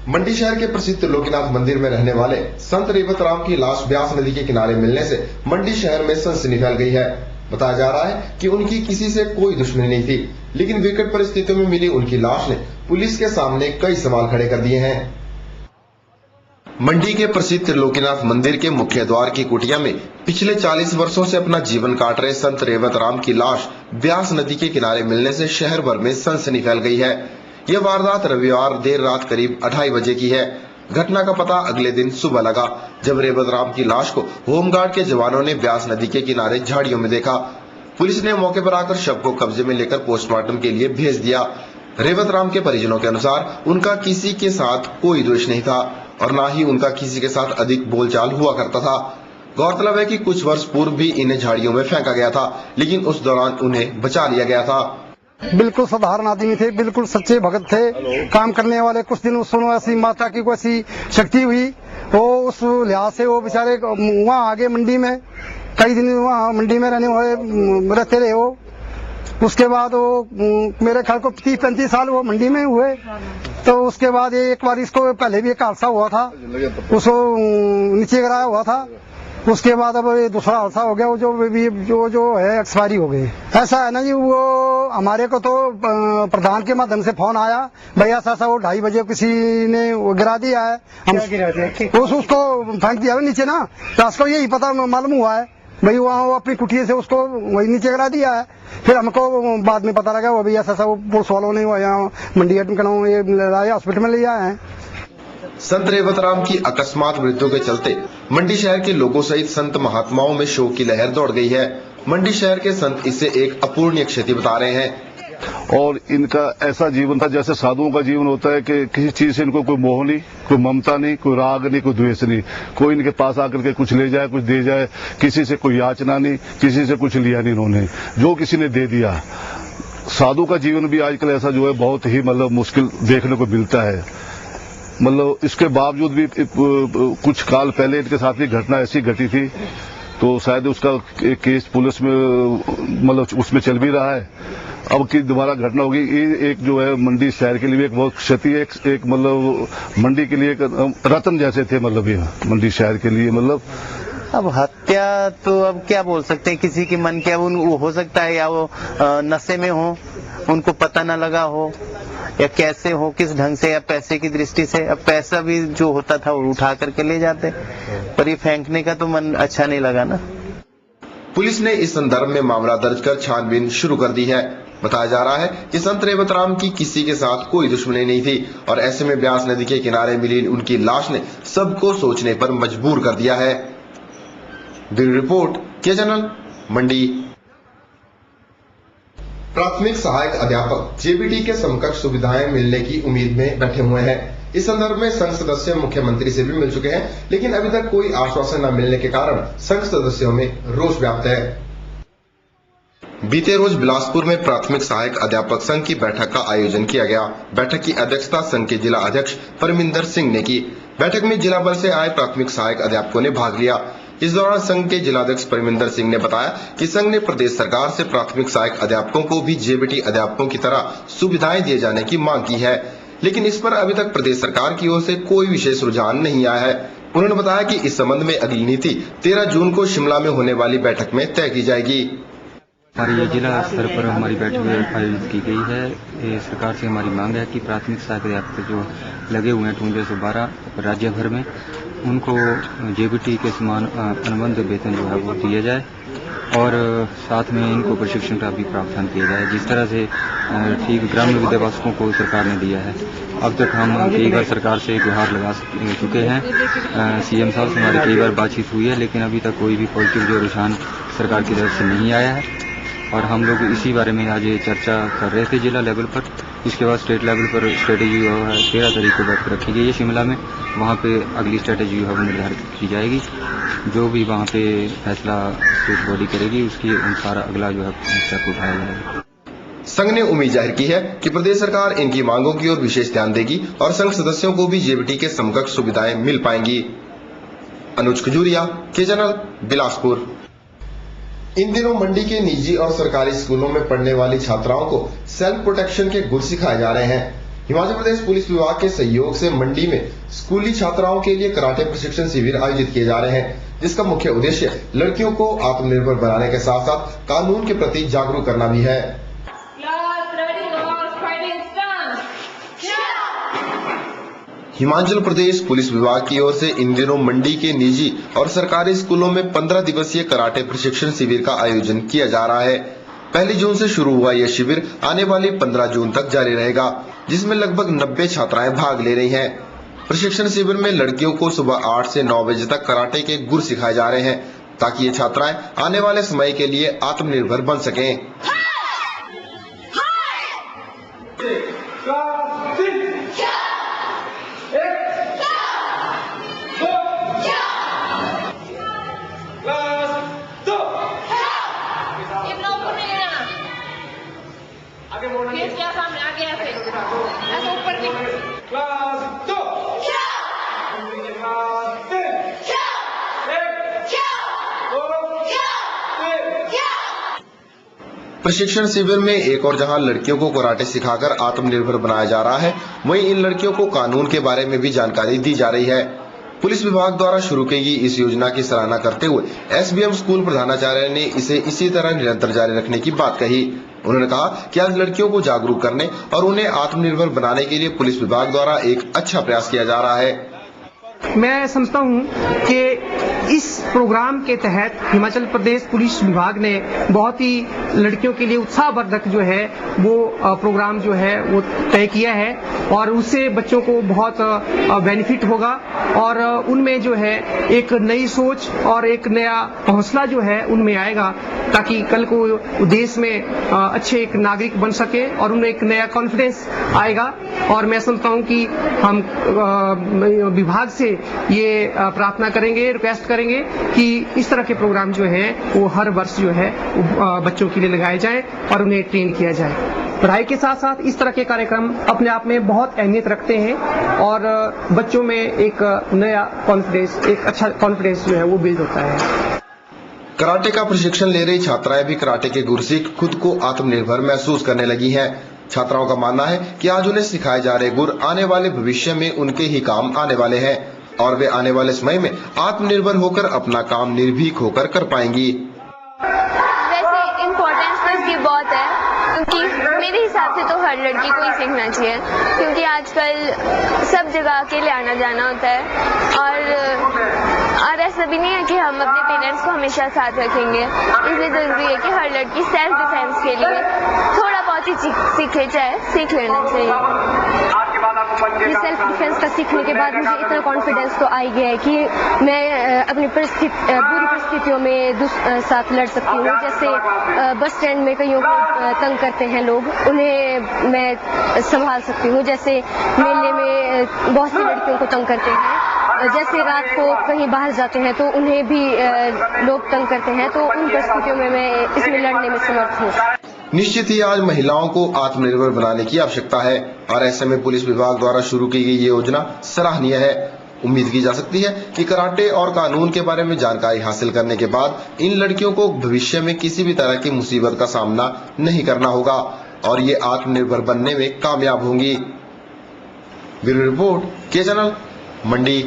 मंडी शहर के प्रसिद्ध लोकीनाथ मंदिर में रहने वाले संत रेवत राम की लाश ब्यास नदी के किनारे मिलने से मंडी शहर में सनसनी फैल गई है। बताया जा रहा है कि उनकी किसी से कोई दुश्मनी नहीं थी, लेकिन विकट परिस्थितियों में मिली उनकी लाश ने पुलिस के सामने कई सवाल खड़े कर दिए हैं। मंडी के प्रसिद्ध त्रिलोकीनाथ मंदिर के मुख्य द्वार की कुटिया में पिछले 40 वर्षों से अपना जीवन काट रहे संत रेवत राम की लाश ब्यास नदी के किनारे मिलने से शहर भर में सनसनी फैल गई है। यह वारदात रविवार देर रात करीब 2:30 बजे की है। घटना का पता अगले दिन सुबह लगा, जब रेवत राम की लाश को होमगार्ड के जवानों ने ब्यास नदी के किनारे झाड़ियों में देखा। पुलिस ने मौके पर आकर शव को कब्जे में लेकर पोस्टमार्टम के लिए भेज दिया। रेवत राम के परिजनों के अनुसार उनका किसी के साथ कोई द्वेष नहीं था और न ही उनका किसी के साथ अधिक बोलचाल हुआ करता था। गौरतलब है कि कुछ वर्ष पूर्व भी इन्हें झाड़ियों में फेंका गया था, लेकिन उस दौरान उन्हें बचा लिया गया था। बिल्कुल साधारण आदमी थे, बिल्कुल सच्चे भगत थे, काम करने वाले। कुछ दिन उसमें ऐसी माता की कोई ऐसी शक्ति हुई, वो उस लिहाज से वो बेचारे वहाँ आगे मंडी में कई दिन वहाँ मंडी में रहते रहे। वो उसके बाद वो मेरे ख्याल को 30-35 साल वो मंडी में हुए। तो उसके बाद एक बार इसको पहले भी एक हादसा हुआ था, उसको नीचे गिराया हुआ था। उसके बाद अब ये दूसरा हादसा हो गया, वो जो है एक्सपायरी हो गई। ऐसा है ना जी, वो हमारे को तो प्रधान के माध्यम से फोन आया, भैया ऐसा वो 2:30 बजे किसी ने गिरा दिया है, हम उसको फेंक दिया नीचे ना। तो उसको यही पता मालूम हुआ है भाई, वहाँ वो अपनी कुटिया से उसको वही नीचे गिरा दिया है। फिर हमको बाद में पता लगा वो भैया ऐसा वो पुलिस वालों ने यहाँ मंडी हॉस्पिटल में ले आए हैं। संत रेवत राम की अकस्मात मृत्यु के चलते मंडी शहर के लोगों सहित संत महात्माओं में शोक की लहर दौड़ गई है। मंडी शहर के संत इसे एक अपूर्णीय क्षति बता रहे हैं। और इनका ऐसा जीवन था जैसे साधुओं का जीवन होता है कि किसी चीज से इनको कोई मोह नहीं, कोई ममता नहीं, कोई राग नहीं, कोई द्वेष नहीं। कोई इनके पास आकर के कुछ ले जाए, कुछ दे जाए, किसी से कोई याचना नहीं, किसी से कुछ लिया नहीं इन्होंने, जो किसी ने दे दिया। साधु का जीवन भी आजकल ऐसा जो है बहुत ही मुश्किल देखने को मिलता है। इसके बावजूद भी कुछ काल पहले इनके साथ भी घटना ऐसी घटी थी, तो शायद उसका केस पुलिस में उसमें चल भी रहा है। अब की दोबारा घटना होगी, ये एक जो है मंडी शहर के लिए एक बहुत क्षति है। एक मंडी के लिए एक रतन जैसे थे, ये मंडी शहर के लिए अब हत्या तो अब क्या बोल सकते हैं, किसी के मन के वो हो सकता है, या वो नशे में हो, उनको पता न लगा हो, या कैसे हो, किस ढंग से, या पैसे की दृष्टि से। अब पैसा भी जो होता था वो उठा करके ले जाते, पर ये फेंकने का तो मन अच्छा नहीं लगा ना। पुलिस ने इस संदर्भ में मामला दर्ज कर छानबीन शुरू कर दी है। बताया जा रहा है कि संत रेवत राम की किसी के साथ कोई दुश्मनी नहीं थी और ऐसे में ब्यास नदी के किनारे मिली उनकी लाश ने सबको सोचने पर मजबूर कर दिया है। ब्यूरो रिपोर्ट के चैनल मंडी। प्राथमिक सहायक अध्यापक जेबीटी के समकक्ष सुविधाएं मिलने की उम्मीद में बैठे हुए हैं। इस संदर्भ में संघ सदस्य मुख्यमंत्री से भी मिल चुके हैं, लेकिन अभी तक कोई आश्वासन न मिलने के कारण संघ सदस्यों में रोष व्याप्त है। बीते रोज बिलासपुर में प्राथमिक सहायक अध्यापक संघ की बैठक का आयोजन किया गया। बैठक की अध्यक्षता संघ के जिला अध्यक्ष परमिंदर सिंह ने की। बैठक में जिला भर से आए प्राथमिक सहायक अध्यापकों ने भाग लिया। इस दौरान संघ के जिलाध्यक्ष परमिंदर सिंह ने बताया कि संघ ने प्रदेश सरकार से प्राथमिक सहायक अध्यापकों को भी जेबीटी अध्यापकों की तरह सुविधाएं दिए जाने की मांग की है, लेकिन इस पर अभी तक प्रदेश सरकार की ओर से कोई विशेष रुझान नहीं आया है। उन्होंने बताया कि इस संबंध में अगली नीति 13 जून को शिमला में होने वाली बैठक में तय की जाएगी। हमारी जिला स्तर पर हमारी बैठक आयोजित की गई है। ये सरकार से हमारी मांग है कि प्राथमिक सहायक अध्यापक जो लगे हुए हैं 212 राज्य भर में, उनको जेबीटी के समान अनुबंध वेतन जो है वो दिया जाए और साथ में इनको प्रशिक्षण का भी प्रावधान किया जाए, जिस तरह से ठीक ग्रामीण विद्याभ्यासकों को सरकार ने दिया है। अब तक हम कई बार सरकार से गुहार लगा चुके हैं, सीएम साहब से हमारी कई बार बातचीत हुई है, लेकिन अभी तक कोई भी पॉजिटिव जो रुझान सरकार की तरफ से नहीं आया है। और हम लोग इसी बारे में आज चर्चा कर रहे थे जिला लेवल पर। इसके बाद स्टेट लेवल पर स्ट्रेटेजी 13 तारीख को बैठ रखी गई है शिमला में। वहाँ पे अगली स्ट्रेटेजी है वो निर्धारित की जाएगी। जो भी वहाँ पे फैसला स्टेट बॉडी करेगी उसके अनुसार अगला जो है स्टेप उठाया जाएगा। संघ ने उम्मीद जाहिर की है कि प्रदेश सरकार इनकी मांगों की ओर विशेष ध्यान देगी और संघ सदस्यों को भी जेबीटी के समकक्ष सुविधाएं मिल पाएंगी। अनुज खजूरिया के चैनल बिलासपुर। इन दिनों मंडी के निजी और सरकारी स्कूलों में पढ़ने वाली छात्राओं को सेल्फ प्रोटेक्शन के गुर सिखाए जा रहे हैं। हिमाचल प्रदेश पुलिस विभाग के सहयोग से मंडी में स्कूली छात्राओं के लिए कराटे प्रशिक्षण शिविर आयोजित किए जा रहे हैं, जिसका मुख्य उद्देश्य लड़कियों को आत्मनिर्भर बनाने के साथ साथ कानून के प्रति जागरूक करना भी है। हिमाचल प्रदेश पुलिस विभाग की ओर से इन दिनों मंडी के निजी और सरकारी स्कूलों में 15 दिवसीय कराटे प्रशिक्षण शिविर का आयोजन किया जा रहा है। 1 जून से शुरू हुआ यह शिविर आने वाली 15 जून तक जारी रहेगा, जिसमें लगभग 90 छात्राएं भाग ले रही हैं। प्रशिक्षण शिविर में लड़कियों को सुबह 8 से 9 बजे तक कराटे के गुर सिखाए जा रहे हैं, ताकि ये छात्राएं आने वाले समय के लिए आत्मनिर्भर बन सकें। प्रशिक्षण शिविर में एक और जहां लड़कियों को कराटे सिखाकर आत्मनिर्भर बनाया जा रहा है, वहीं इन लड़कियों को कानून के बारे में भी जानकारी दी जा रही है। पुलिस विभाग द्वारा शुरू की गई इस योजना की सराहना करते हुए एसबीएम स्कूल प्रधानाचार्य ने इसे इसी तरह निरंतर जारी रखने की बात कही। उन्होंने कहा कि आज लड़कियों को जागरूक करने और उन्हें आत्मनिर्भर बनाने के लिए पुलिस विभाग द्वारा एक अच्छा प्रयास किया जा रहा है। मैं समझता हूं कि इस प्रोग्राम के तहत हिमाचल प्रदेश पुलिस विभाग ने बहुत ही लड़कियों के लिए उत्साहवर्धक जो है वो प्रोग्राम जो है वो तय किया है और उससे बच्चों को बहुत बेनिफिट होगा और उनमें जो है एक नई सोच और एक नया हौसला जो है उनमें आएगा, ताकि कल को देश में अच्छे एक नागरिक बन सके और उनमें एक नया कॉन्फिडेंस आएगा। और मैं समझता हूं कि हम विभाग से ये प्रार्थना करेंगे, रिक्वेस्ट करेंगे कि इस तरह के प्रोग्राम जो है वो हर वर्ष जो है बच्चों के लिए लगाए जाएं और उन्हें ट्रेन किया जाए। पढ़ाई के साथ साथ इस तरह के कार्यक्रम अपने आप में बहुत अहमियत रखते हैं और बच्चों में एक नया कॉन्फिडेंस, एक अच्छा कॉन्फिडेंस जो है वो बिल्ड होता है। कराटे का प्रशिक्षण ले रही छात्राएं भी कराटे के गुर सीख खुद को आत्मनिर्भर महसूस करने लगी हैं। छात्राओं का मानना है कि आज उन्हें सिखाए जा रहे गुर आने वाले भविष्य में उनके ही काम आने वाले हैं और वे आने वाले समय में आत्मनिर्भर होकर अपना काम निर्भीक होकर कर पाएंगी। वैसे इम्पोर्टेंस तो इसकी बहुत है, क्योंकि मेरे हिसाब से तो हर लड़की को ही सीखना चाहिए, क्योंकि आजकल सब जगह अकेले आना जाना होता है और ऐसा भी नहीं है कि हम अपने पेरेंट्स को हमेशा साथ रखेंगे। इसलिए जरूरी है कि हर लड़की सेल्फ डिफेंस के लिए थोड़ा बहुत ही सीखे, चाहे सीख लेना चाहिए। ये सेल्फ डिफेंस का सीखने के बाद मुझे इतना कॉन्फिडेंस तो आ गया है कि मैं अपनी बुरी परिस्थितियों में साथ लड़ सकती हूँ। जैसे बस स्टैंड में कईयों को तंग करते हैं लोग, उन्हें मैं संभाल सकती हूँ। जैसे मेले में बहुत सी लड़कियों को तंग करते हैं, जैसे रात को कहीं बाहर जाते हैं तो उन्हें भी लोग तंग करते हैं, तो उन परिस्थितियों में मैं इसमें लड़ने में समर्थ हूँ। निश्चित ही आज महिलाओं को आत्मनिर्भर बनाने की आवश्यकता है और ऐसे में पुलिस विभाग द्वारा शुरू की गई ये योजना सराहनीय है। उम्मीद की जा सकती है कि कराटे और कानून के बारे में जानकारी हासिल करने के बाद इन लड़कियों को भविष्य में किसी भी तरह की मुसीबत का सामना नहीं करना होगा और ये आत्मनिर्भर बनने में कामयाब होंगी। ब्यूरो रिपोर्ट के चैनल मंडी।